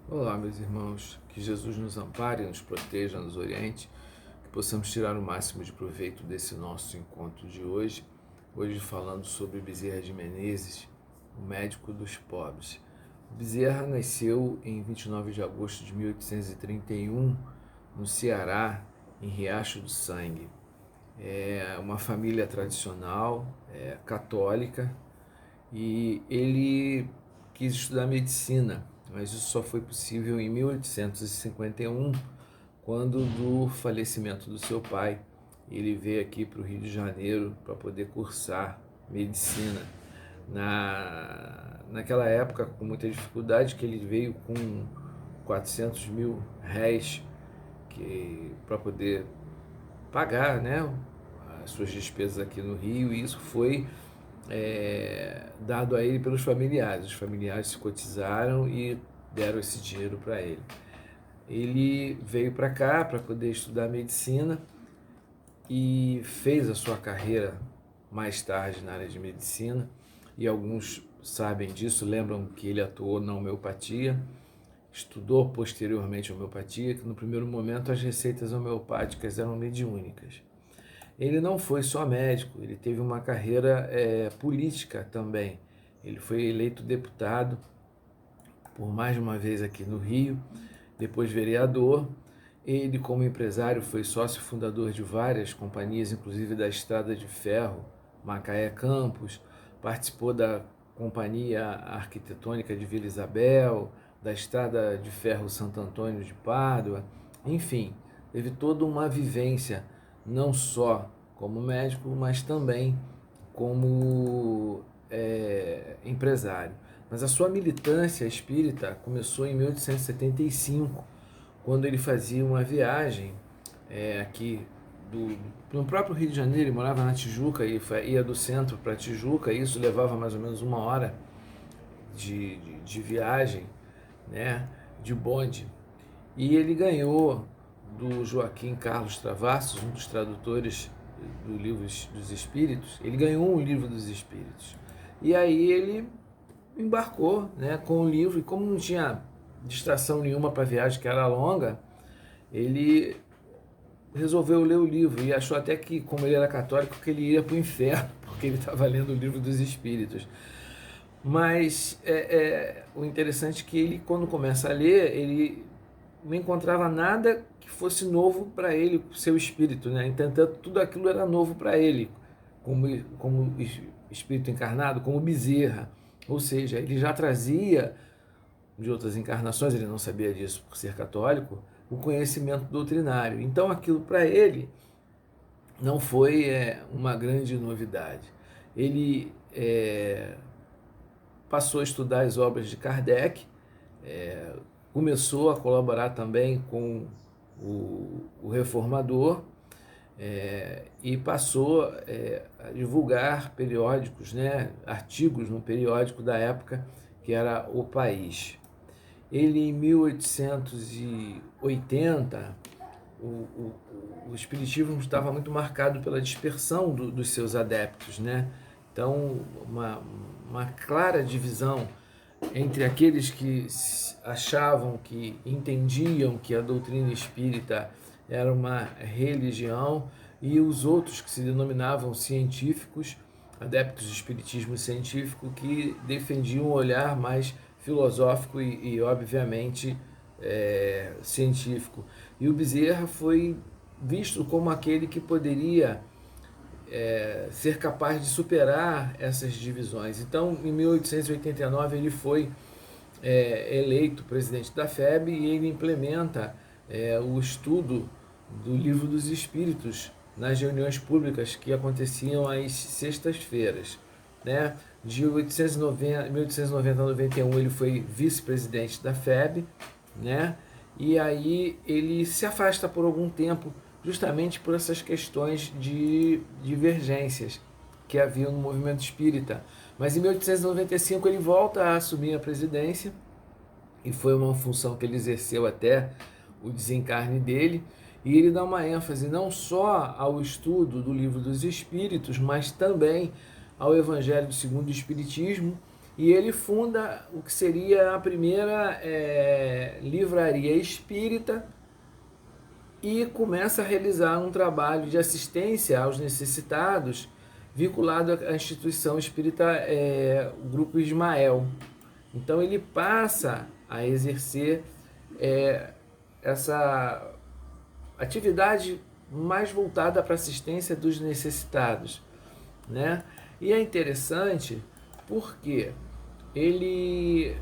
Olá, meus irmãos, que Jesus nos ampare, nos proteja, nos oriente, que possamos tirar o máximo de proveito desse nosso encontro de hoje. Hoje falando sobre Bezerra de Menezes, o médico dos pobres. Bezerra nasceu em 29 de agosto de 1831, no Ceará, em Riacho do Sangue. É uma família tradicional, católica, e ele quis estudar medicina, mas isso só foi possível em 1851, quando do falecimento do seu pai, ele veio aqui para o Rio de Janeiro para poder cursar medicina. Naquela época, com muita dificuldade, que ele veio com 400 mil réis para poder pagar, né, as suas despesas aqui no Rio, e isso foi dado a ele pelos familiares. Os familiares se cotizaram e deram esse dinheiro para ele. Ele veio para cá para poder estudar medicina e fez a sua carreira mais tarde na área de medicina, e alguns sabem disso, lembram que ele atuou na homeopatia, estudou posteriormente a homeopatia, que no primeiro momento as receitas homeopáticas eram mediúnicas. Ele não foi só médico, ele teve uma carreira política também. Ele foi eleito deputado por mais de uma vez aqui no Rio, depois vereador. Ele, como empresário, foi sócio fundador de várias companhias, inclusive da Estrada de Ferro Macaé Campos, participou da Companhia Arquitetônica de Vila Isabel, da Estrada de Ferro Santo Antônio de Pádua, enfim, teve toda uma vivência, não só como médico, mas também como empresário. Mas a sua militância espírita começou em 1875, quando ele fazia uma viagem aqui no próprio Rio de Janeiro. Ele morava na Tijuca e ia do centro para Tijuca, e isso levava mais ou menos uma hora de viagem, né, de bonde. E ele ganhou do Joaquim Carlos Travassos, um dos tradutores do Livro dos Espíritos. Ele ganhou um Livro dos Espíritos. E aí ele embarcou, né, com o livro, e como não tinha distração nenhuma para a viagem, que era longa, ele resolveu ler o livro e achou até que, como ele era católico, que ele ia para o inferno, porque ele estava lendo o Livro dos Espíritos. Mas o interessante é que ele, quando começa a ler, ele não encontrava nada que fosse novo para ele, seu espírito, né? Entretanto, tudo aquilo era novo para ele, como espírito encarnado, como Bezerra. Ou seja, ele já trazia de outras encarnações, ele não sabia disso por ser católico, o conhecimento doutrinário. Então aquilo para ele não foi uma grande novidade. Ele passou a estudar as obras de Kardec, começou a colaborar também com o Reformador, e passou a divulgar periódicos, né, artigos no periódico da época, que era O País. Ele, em 1880, o espiritismo estava muito marcado pela dispersão dos seus adeptos, né? Então, uma clara divisão entre aqueles que achavam, que entendiam que a doutrina espírita era uma religião, e os outros que se denominavam científicos, adeptos do espiritismo científico, que defendiam um olhar mais filosófico e obviamente, científico. E o Bezerra foi visto como aquele que poderia ser capaz de superar essas divisões. Então, em 1889, ele foi eleito presidente da FEB, e ele implementa o estudo do Livro dos Espíritos nas reuniões públicas que aconteciam às sextas-feiras, né? De 1890 a 91 ele foi vice-presidente da FEB, né? E aí ele se afasta por algum tempo, justamente por essas questões de divergências que havia no movimento espírita. Mas em 1895 ele volta a assumir a presidência, e foi uma função que ele exerceu até o desencarne dele, e ele dá uma ênfase não só ao estudo do Livro dos Espíritos, mas também ao Evangelho segundo o Espiritismo e ele funda o que seria a primeira livraria espírita e começa a realizar um trabalho de assistência aos necessitados vinculado à instituição espírita, o Grupo Ismael. Então ele passa a exercer essa atividade mais voltada para a assistência dos necessitados, né? E é interessante porque ele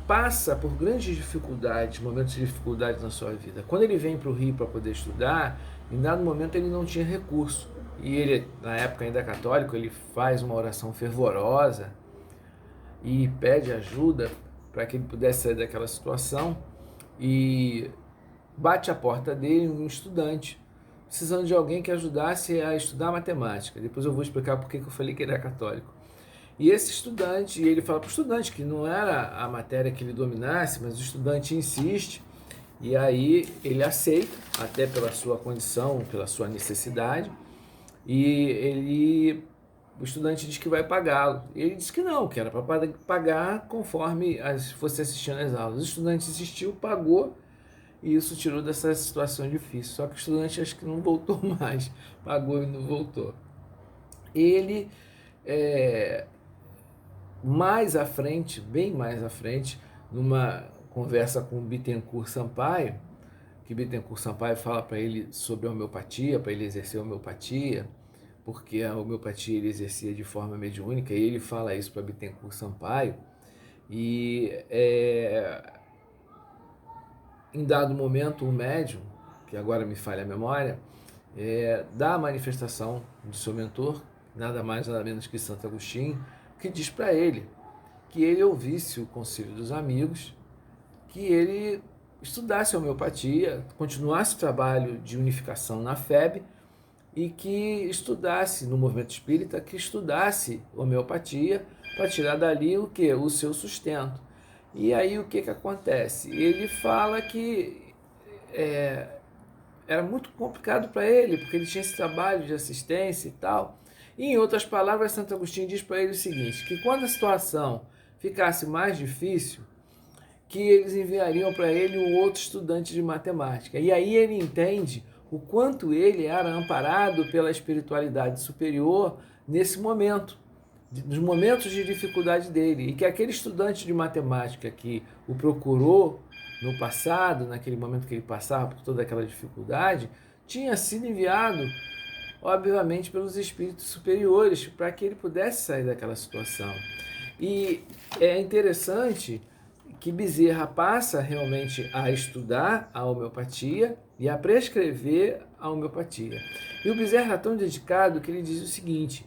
passa por grandes dificuldades, momentos de dificuldade na sua vida. Quando ele vem para o Rio para poder estudar, em dado momento ele não tinha recurso. E ele, na época ainda católico, ele faz uma oração fervorosa e pede ajuda para que ele pudesse sair daquela situação, e bate a porta dele um estudante, precisando de alguém que ajudasse a estudar matemática. Depois eu vou explicar por que eu falei que ele era católico. E esse estudante, ele fala para o estudante que não era a matéria que ele dominasse, mas o estudante insiste, e aí ele aceita, até pela sua condição, pela sua necessidade, e o estudante diz que vai pagá-lo. Ele disse que não, que era para pagar conforme fosse assistindo às aulas. O estudante insistiu, pagou, e isso tirou dessa situação difícil. Só que o estudante acho que não voltou mais, pagou e não voltou. Ele, mais à frente, bem mais à frente, numa conversa com Bittencourt Sampaio, que Bittencourt Sampaio fala para ele sobre a homeopatia, para ele exercer a homeopatia, porque a homeopatia ele exercia de forma mediúnica, e ele fala isso para Bittencourt Sampaio, e em dado momento o médium, que agora me falha a memória, dá a manifestação do seu mentor, nada mais nada menos que Santo Agostinho, que diz para ele que ele ouvisse o Concílio dos Amigos, que ele estudasse a homeopatia, continuasse o trabalho de unificação na FEB, e que estudasse, no movimento espírita, que estudasse homeopatia para tirar dali o que? O seu sustento. E aí o que acontece? Ele fala que era muito complicado para ele, porque ele tinha esse trabalho de assistência e tal. E, em outras palavras, Santo Agostinho diz para ele o seguinte, que quando a situação ficasse mais difícil, que eles enviariam para ele um outro estudante de matemática. E aí ele entende o quanto ele era amparado pela espiritualidade superior nesse momento, nos momentos de dificuldade dele, e que aquele estudante de matemática que o procurou no passado, naquele momento que ele passava por toda aquela dificuldade, tinha sido enviado, obviamente, pelos espíritos superiores, para que ele pudesse sair daquela situação. E é interessante que Bezerra passa realmente a estudar a homeopatia e a prescrever a homeopatia. E o Bezerra é tão dedicado que ele diz o seguinte,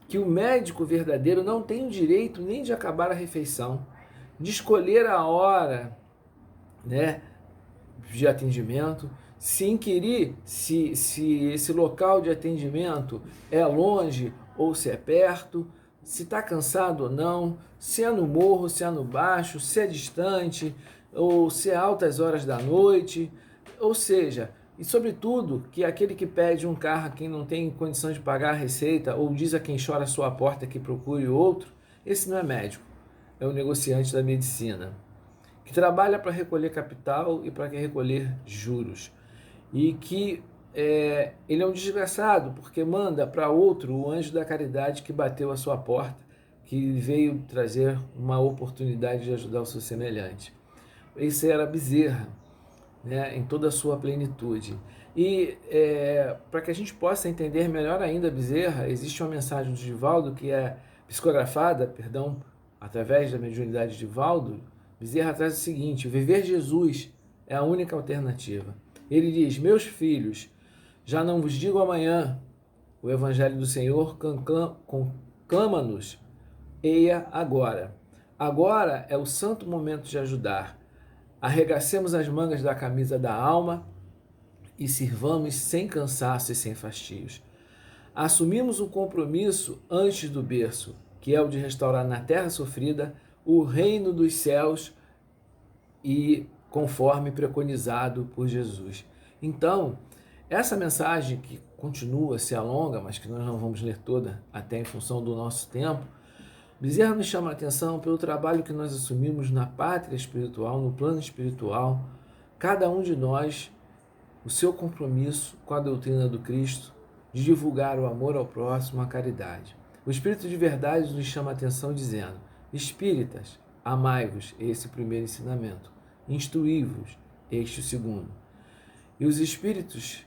que o médico verdadeiro não tem o direito nem de acabar a refeição, de escolher a hora, né, de atendimento, se inquirir se esse local de atendimento é longe ou se é perto, se está cansado ou não, se é no morro, se é no baixo, se é distante, ou se é altas horas da noite, ou seja, e sobretudo que aquele que pede um carro a quem não tem condição de pagar a receita, ou diz a quem chora a sua porta que procure outro, esse não é médico, é o negociante da medicina, que trabalha para recolher capital e para recolher juros, e que ele é um desgraçado, porque manda para outro o anjo da caridade que bateu a sua porta, que veio trazer uma oportunidade de ajudar o seu semelhante. Esse era Bezerra, né, em toda a sua plenitude. E para que a gente possa entender melhor ainda Bezerra, existe uma mensagem do Divaldo que é psicografada, através da mediunidade de Divaldo. Bezerra traz o seguinte: viver Jesus é a única alternativa. Ele diz: meus filhos, já não vos digo amanhã, o Evangelho do Senhor conclama-nos, eia agora. Agora é o santo momento de ajudar. Arregacemos as mangas da camisa da alma e sirvamos sem cansaço e sem fastios. Assumimos um compromisso antes do berço, que é o de restaurar na terra sofrida o reino dos céus e conforme preconizado por Jesus. Então, essa mensagem que continua, se alonga, mas que nós não vamos ler toda, até em função do nosso tempo, Bezerra nos chama a atenção pelo trabalho que nós assumimos na pátria espiritual, no plano espiritual, cada um de nós, o seu compromisso com a doutrina do Cristo, de divulgar o amor ao próximo, a caridade. O Espírito de Verdade nos chama a atenção dizendo: Espíritas, amai-vos, esse é o primeiro ensinamento. Instruí-vos, este o segundo. E os Espíritos,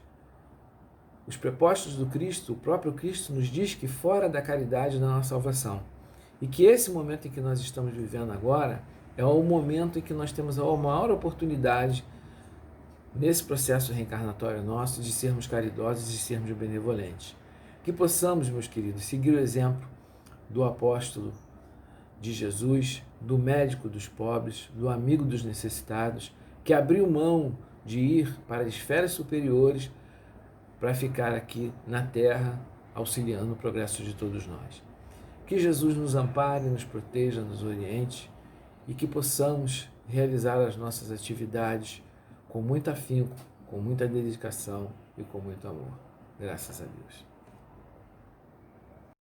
os prepostos do Cristo, o próprio Cristo nos diz que fora da caridade não há salvação. E que esse momento em que nós estamos vivendo agora é o momento em que nós temos a maior oportunidade, nesse processo reencarnatório nosso, de sermos caridosos e de sermos benevolentes. Que possamos, meus queridos, seguir o exemplo do apóstolo de Jesus, do médico dos pobres, do amigo dos necessitados, que abriu mão de ir para as esferas superiores para ficar aqui na terra, auxiliando o progresso de todos nós. Que Jesus nos ampare, nos proteja, nos oriente e que possamos realizar as nossas atividades com muito afinco, com muita dedicação e com muito amor. Graças a Deus.